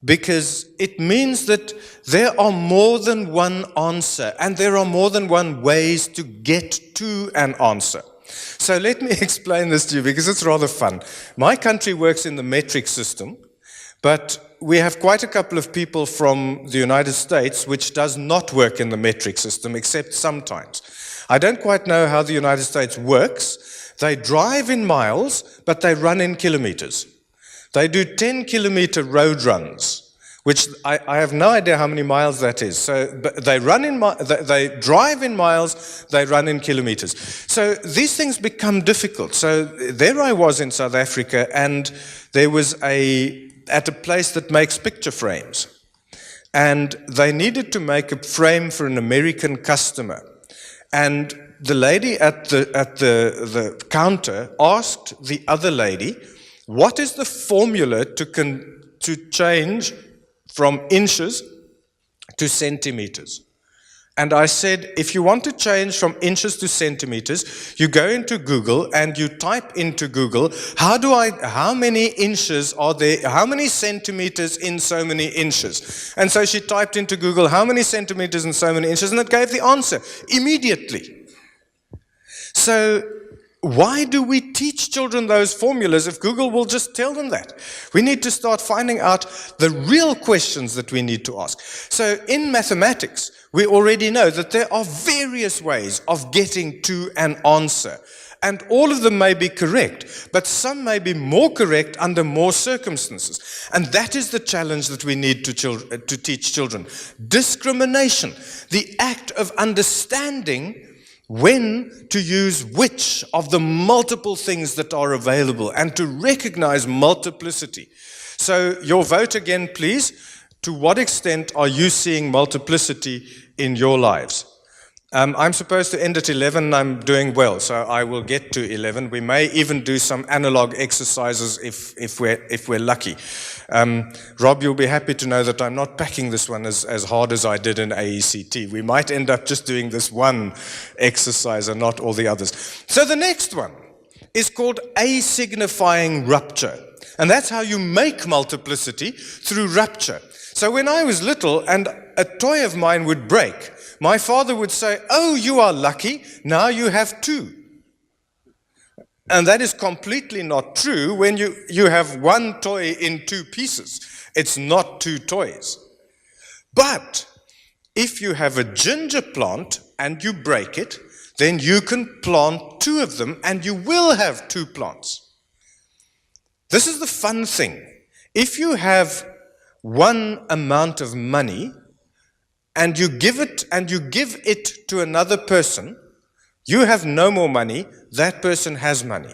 because it means that there are more than one answer, and there are more than one ways to get to an answer. So let me explain this to you, because it's rather fun. My country works in the metric system, but we have quite a couple of people from the United States which does not work in the metric system, except sometimes. I don't quite know how the United States works. They drive in miles, but they run in kilometers. They do 10-kilometer road runs, which I have no idea how many miles that is. So but they drive in miles, they run in kilometers. So these things become difficult. So there I was in South Africa, and there was at a place that makes picture frames. And they needed to make a frame for an American customer. And the lady at the counter asked the other lady, what is the formula to change from inches to centimeters? And I said, if you want to change from inches to centimeters, you go into Google and you type into Google, how many inches are there, how many centimeters in so many inches? And so she typed into Google, how many centimeters in so many inches, and it gave the answer immediately. So why do we teach children those formulas if Google will just tell them that? We need to start finding out the real questions that we need to ask. So in mathematics, we already know that there are various ways of getting to an answer. And all of them may be correct, but some may be more correct under more circumstances. And that is the challenge that we need to teach children. Discrimination, the act of understanding when to use which of the multiple things that are available and to recognize multiplicity. So your vote again, please. To what extent are you seeing multiplicity in your lives? I'm supposed to end at 11 and I'm doing well, so I will get to 11. We may even do some analog exercises if we're lucky. Rob, you'll be happy to know that I'm not packing this one as hard as I did in AECT. We might end up just doing this one exercise and not all the others. So the next one is called asignifying rupture. And that's how you make multiplicity, through rupture. So when I was little and a toy of mine would break, my father would say, "Oh, you are lucky, now you have two." And that is completely not true. When you have one toy in two pieces, it's not two toys. But if you have a ginger plant and you break it, then you can plant two of them and you will have two plants. This is the fun thing. If you have one amount of money, and you give it to another person, you have no more money, that person has money.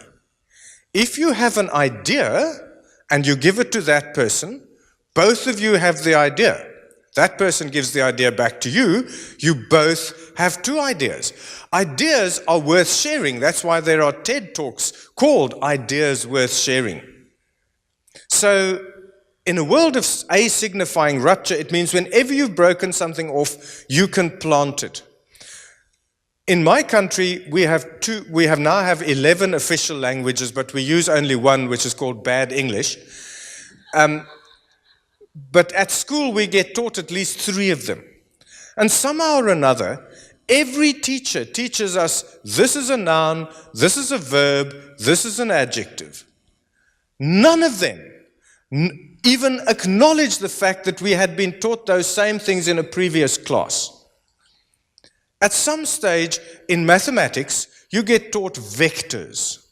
If you have an idea and you give it to that person, both of you have the idea. That person gives the idea back to you, you both have two ideas. Ideas are worth sharing. That's why there are TED Talks called Ideas Worth Sharing. So, in a world of asignifying rupture, it means whenever you've broken something off, you can plant it. In my country, we now have 11 official languages, but we use only one, which is called bad English. But at school, we get taught at least 3 of them. And somehow or another, every teacher teaches us this is a noun, this is a verb, this is an adjective. None of them even acknowledge the fact that we had been taught those same things in a previous class. At some stage in mathematics, you get taught vectors.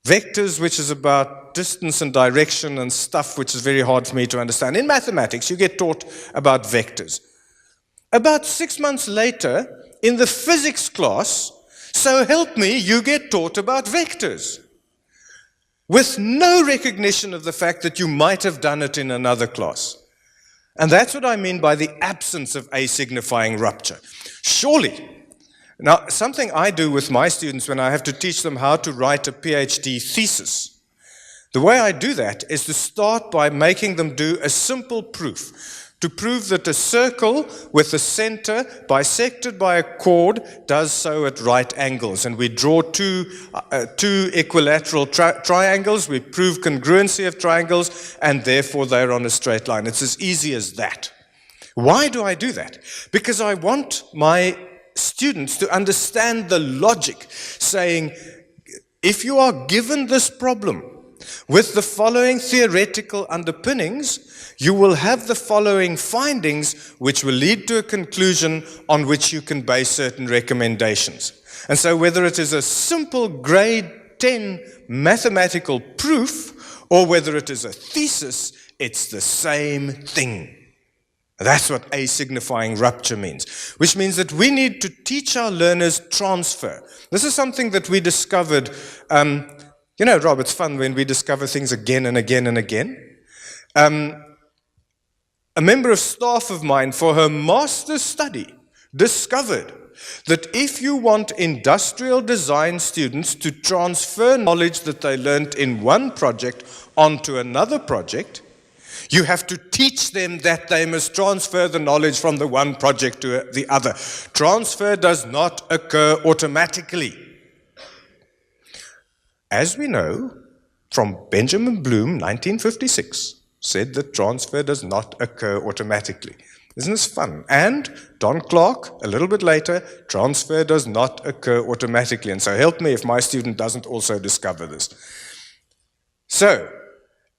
Vectors, which is about distance and direction and stuff which is very hard for me to understand. In mathematics, you get taught about vectors. About 6 months later, in the physics class, so help me, you get taught about vectors, with no recognition of the fact that you might have done it in another class. And that's what I mean by the absence of asignifying rupture. Surely, now something I do with my students when I have to teach them how to write a PhD thesis, the way I do that is to start by making them do a simple proof. To prove that a circle with a center bisected by a chord does so at right angles. And we draw two equilateral triangles, we prove congruency of triangles, and therefore they're on a straight line. It's as easy as that. Why do I do that? Because I want my students to understand the logic, saying, if you are given this problem with the following theoretical underpinnings, you will have the following findings which will lead to a conclusion on which you can base certain recommendations. And so whether it is a simple grade 10 mathematical proof or whether it is a thesis, it's the same thing. That's what asignifying rupture means, which means that we need to teach our learners transfer. This is something that we discovered. You know, Rob, it's fun when we discover things again and again and again. A member of staff of mine, for her master's study, discovered that if you want industrial design students to transfer knowledge that they learned in one project onto another project, you have to teach them that they must transfer the knowledge from the one project to the other. Transfer does not occur automatically. As we know from Benjamin Bloom, 1956, said that transfer does not occur automatically. Isn't this fun? And Don Clark, a little bit later, transfer does not occur automatically. And so help me if my student doesn't also discover this. So,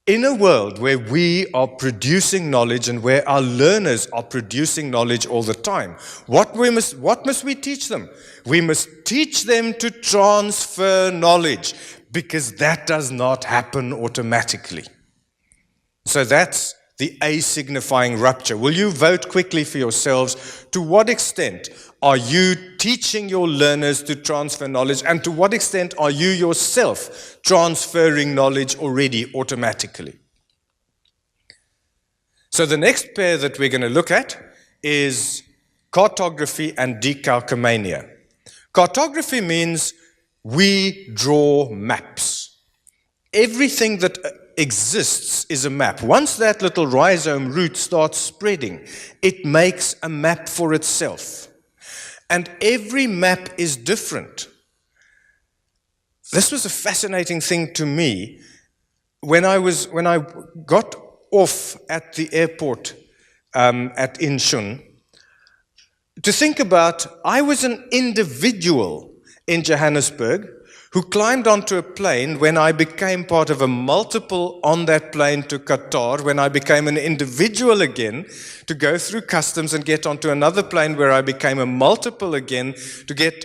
in a world where we are producing knowledge and where our learners are producing knowledge all the time, what must we teach them? We must teach them to transfer knowledge, because that does not happen automatically. So that's the A signifying rupture. Will you vote quickly for yourselves? To what extent are you teaching your learners to transfer knowledge, and to what extent are you yourself transferring knowledge already automatically? So the next pair that we're going to look at is cartography and decalcomania. Cartography means we draw maps. Everything that exists is a map. Once that little rhizome root starts spreading, it makes a map for itself. And every map is different. This was a fascinating thing to me when I got off at the airport at Inchon, to think about, I was an individual in Johannesburg who climbed onto a plane when I became part of a multiple on that plane to Qatar, when I became an individual again to go through customs and get onto another plane where I became a multiple again to get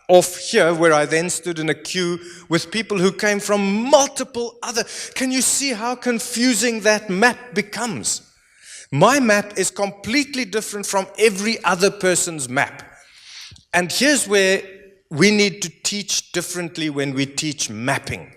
off here, where I then stood in a queue with people who came from multiple other. Can you see how confusing that map becomes? My map is completely different from every other person's map. And here's where we need to teach differently when we teach mapping.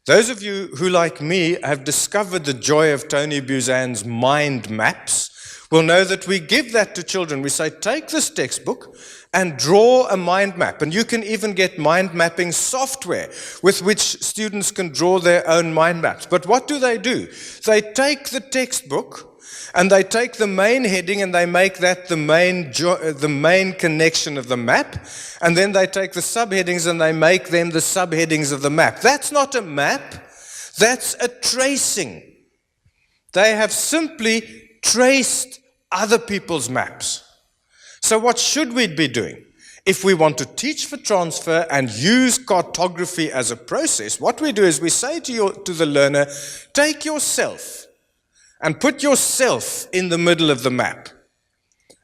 Those of you who, like me, have discovered the joy of Tony Buzan's mind maps will know that we give that to children. We say, take this textbook and draw a mind map. And you can even get mind mapping software with which students can draw their own mind maps. But what do? They take the textbook and they take the main heading and they make that the main connection of the map. And then they take the subheadings and they make them the subheadings of the map. That's not a map. That's a tracing. They have simply traced other people's maps. So what should we be doing? If we want to teach for transfer and use cartography as a process, what we do is we say to the learner, take yourself and put yourself in the middle of the map.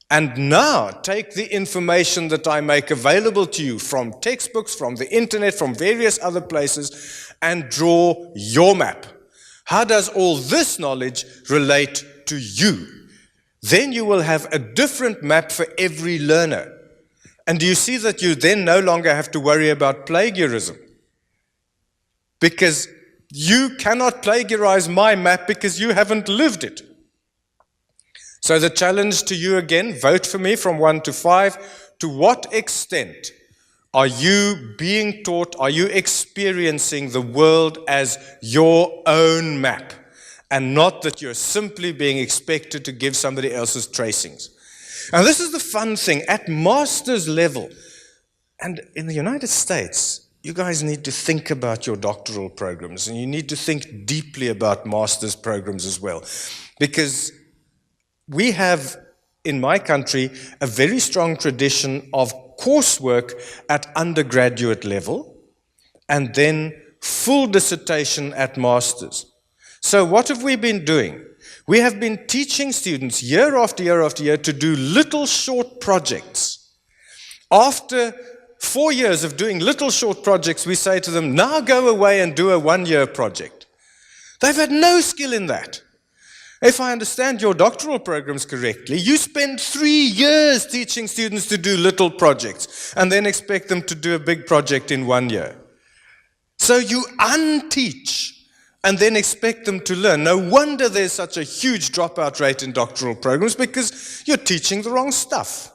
And now take the information that I make available to you from textbooks, from the internet, from various other places, and draw your map. How does all this knowledge relate to you? Then you will have a different map for every learner. And do you see that you then no longer have to worry about plagiarism? Because you cannot plagiarize my map because you haven't lived it. So the challenge to you again, vote for me from 1 to 5. To what extent are you being taught, are you experiencing the world as your own map? And not that you're simply being expected to give somebody else's tracings. And this is the fun thing, at master's level, and in the United States, you guys need to think about your doctoral programs, and you need to think deeply about master's programs as well. Because we have, in my country, a very strong tradition of coursework at undergraduate level, and then full dissertation at master's. So what have we been doing? We have been teaching students year after year after year to do little short projects. After 4 years of doing little short projects, we say to them, now go away and do a 1-year project. They've had no skill in that. If I understand your doctoral programs correctly, you spend 3 years teaching students to do little projects and then expect them to do a big project in 1 year. So you unteach and then expect them to learn. No wonder there's such a huge dropout rate in doctoral programs, because you're teaching the wrong stuff.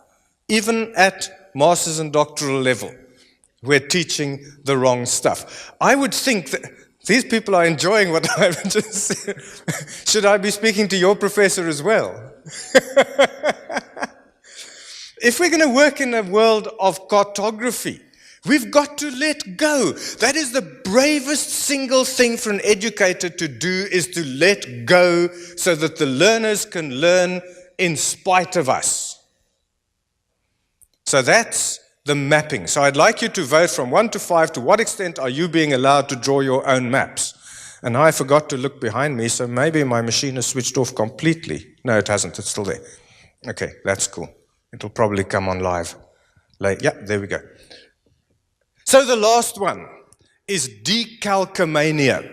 Even at master's and doctoral level, we're teaching the wrong stuff. I would think that these people are enjoying what I've just said. Should I be speaking to your professor as well? If we're going to work in a world of cartography, we've got to let go. That is the bravest single thing for an educator to do, is to let go so that the learners can learn in spite of us. So that's the mapping. So I'd like you to vote from 1 to 5. To what extent are you being allowed to draw your own maps? And I forgot to look behind me, so maybe my machine has switched off completely. No, it hasn't. It's still there. Okay, that's cool. It'll probably come on live. Yeah, there we go. So the last one is decalcomania.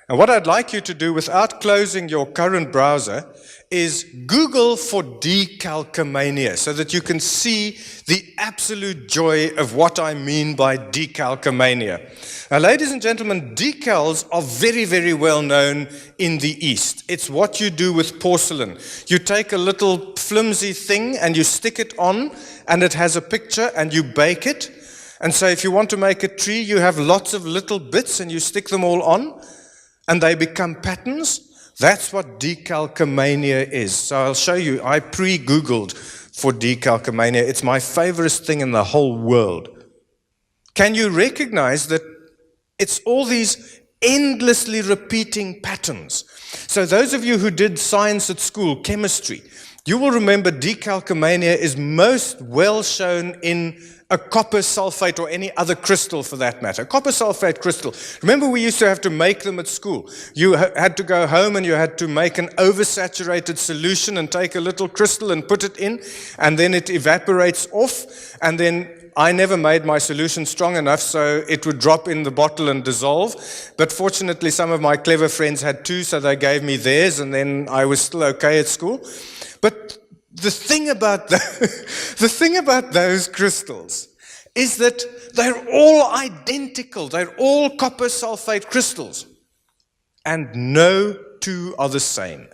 And what I'd like you to do without closing your current browser is Google for decalcomania so that you can see the absolute joy of what I mean by decalcomania. Now, ladies and gentlemen, decals are very, very well known in the East. It's what you do with porcelain. You take a little flimsy thing and you stick it on, and it has a picture, and you bake it. And so if you want to make a tree, you have lots of little bits and you stick them all on, and they become patterns. That's what decalcomania is. So I'll show you. I pre-Googled for decalcomania. It's my favorite thing in the whole world. Can you recognize that it's all these endlessly repeating patterns? So those of you who did science at school, chemistry, you will remember decalcomania is most well shown in a copper sulfate or any other crystal for that matter. Copper sulfate crystal. Remember, we used to have to make them at school. You had to go home and you had to make an oversaturated solution and take a little crystal and put it in, and then it evaporates off, and then I never made my solution strong enough so it would drop in the bottle and dissolve. But fortunately, some of my clever friends had two, so they gave me theirs, and then I was still okay at school. But the thing about those crystals is that they're all identical. They're all copper sulfate crystals. And no two are the same.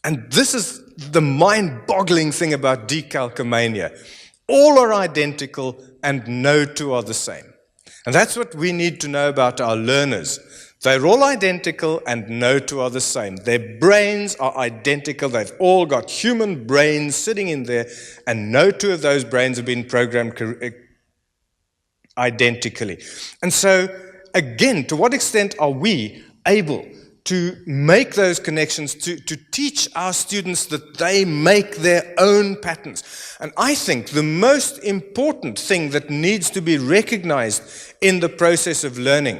And this is the mind-boggling thing about decalcomania. All are identical and no two are the same. And that's what we need to know about our learners. They're all identical and no two are the same. Their brains are identical. They've all got human brains sitting in there, and no two of those brains have been programmed identically. And so, again, to what extent are we able to make those connections, to teach our students that they make their own patterns? And I think the most important thing that needs to be recognized in the process of learning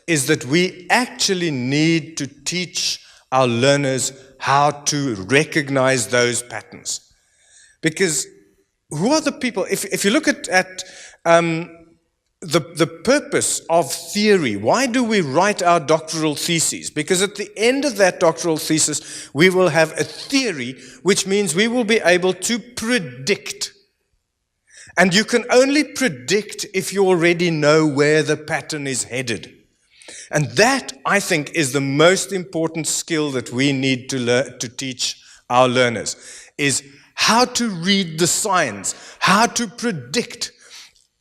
is that we actually need to teach our learners how to recognize those patterns. Because who are the people, if you look at the purpose of theory, why do we write our doctoral theses? Because at the end of that doctoral thesis, we will have a theory, which means we will be able to predict. And you can only predict if you already know where the pattern is headed. And that, I think, is the most important skill that we need to teach our learners, is how to read the signs, how to predict.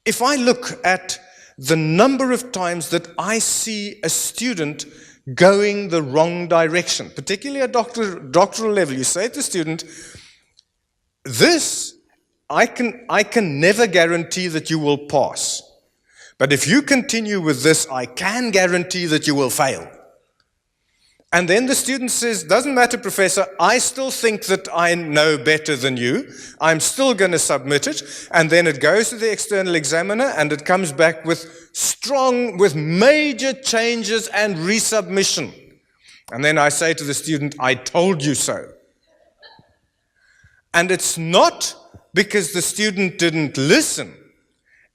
If I look at the number of times that I see a student going the wrong direction, particularly at doctoral level, you say to the student, this, I can never guarantee that you will pass. But if you continue with this, I can guarantee that you will fail. And then the student says, doesn't matter, Professor, I still think that I know better than you. I'm still going to submit it. And then it goes to the external examiner and it comes back with major changes and resubmission. And then I say to the student, I told you so. And it's not because the student didn't listen.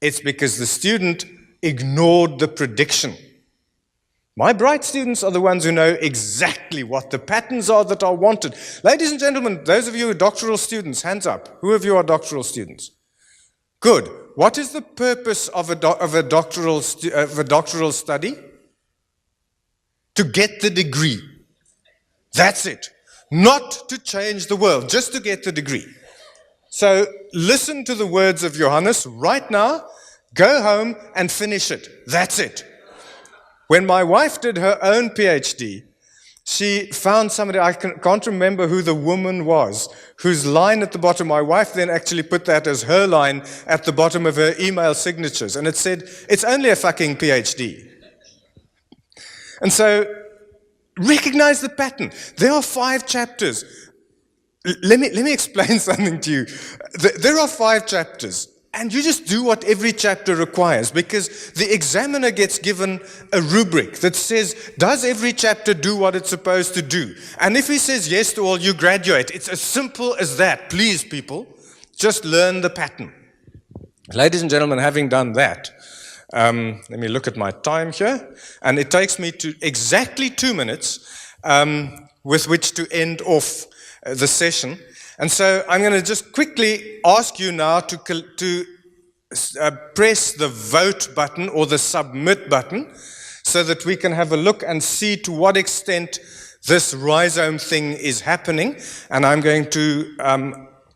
It's because the student ignored the prediction. My bright students are the ones who know exactly what the patterns are that are wanted. Ladies and gentlemen, those of you who are doctoral students, hands up. Who of you are doctoral students? Good. What is the purpose of a doctoral study? To get the degree. That's it. Not to change the world, just to get the degree. So listen to the words of Johannes right now. Go home and finish it. That's it. When my wife did her own PhD, she found somebody, I can't remember who the woman was, whose line at the bottom, my wife then actually put that as her line at the bottom of her email signatures. And it said, it's only a fucking PhD. And so, recognize the pattern. There are 5 chapters. let me explain something to you. There are 5 chapters, and you just do what every chapter requires, because the examiner gets given a rubric that says, does every chapter do what it's supposed to do? And if he says yes to all, you graduate. It's as simple as that. Please, people, just learn the pattern. Ladies and gentlemen, having done that, let me look at my time here, and it takes me to exactly 2 minutes with which to end off the session. And so I'm going to just quickly ask you now to press the vote button or the submit button so that we can have a look and see to what extent this rhizome thing is happening. And I'm going to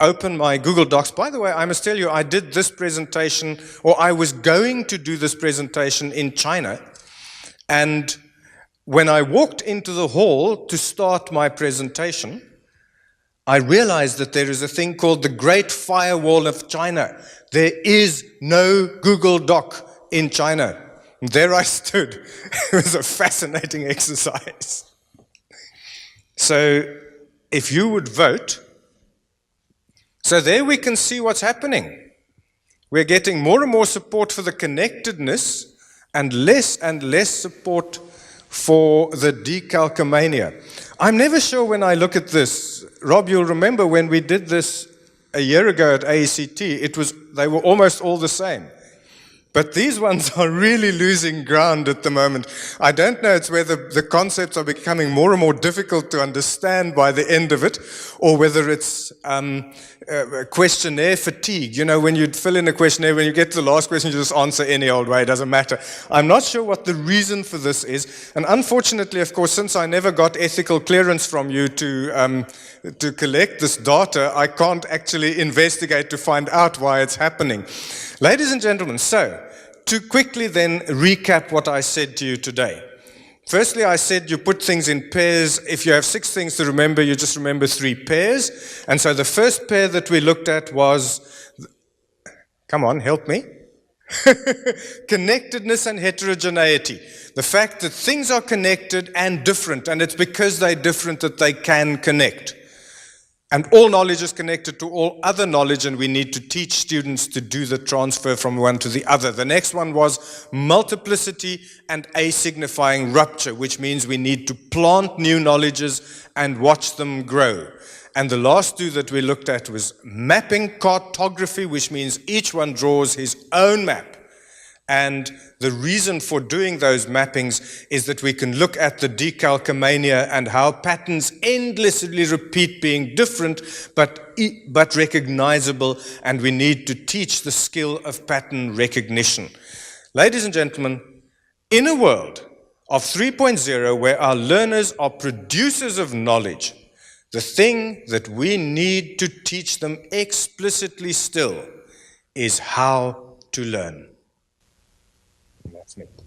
open my Google Docs. By the way, I must tell you, I did this presentation, or I was going to do this presentation in China. And when I walked into the hall to start my presentation, I realized that there is a thing called the Great Firewall of China. There is no Google Doc in China. And there I stood. It was a fascinating exercise. So if you would vote, so there we can see what's happening. We're getting more and more support for the connectedness and less support for the decalcomania. I'm never sure when I look at this. Rob, you'll remember when we did this a year ago at ICET, they were almost all the same. But these ones are really losing ground at the moment. I don't know, it's whether the concepts are becoming more and more difficult to understand by the end of it, or whether it's questionnaire fatigue. You know, when you fill in a questionnaire, when you get to the last question, you just answer any old way, it doesn't matter. I'm not sure what the reason for this is. And unfortunately, of course, since I never got ethical clearance from you to collect this data, I can't actually investigate to find out why it's happening. Ladies and gentlemen, so to quickly then recap what I said to you today. Firstly, I said you put things in pairs. If you have 6 things to remember, you just remember 3 pairs. And so the first pair that we looked at was, come on, help me. Connectedness and heterogeneity. The fact that things are connected and different, and it's because they're different that they can connect. And all knowledge is connected to all other knowledge, and we need to teach students to do the transfer from one to the other. The next one was multiplicity and asignifying rupture, which means we need to plant new knowledges and watch them grow. And the last 2 that we looked at was mapping cartography, which means each one draws his own map. And the reason for doing those mappings is that we can look at the decalcomania and how patterns endlessly repeat being different but recognizable, and we need to teach the skill of pattern recognition. Ladies and gentlemen, in a world of 3.0 where our learners are producers of knowledge, the thing that we need to teach them explicitly still is how to learn. That's it.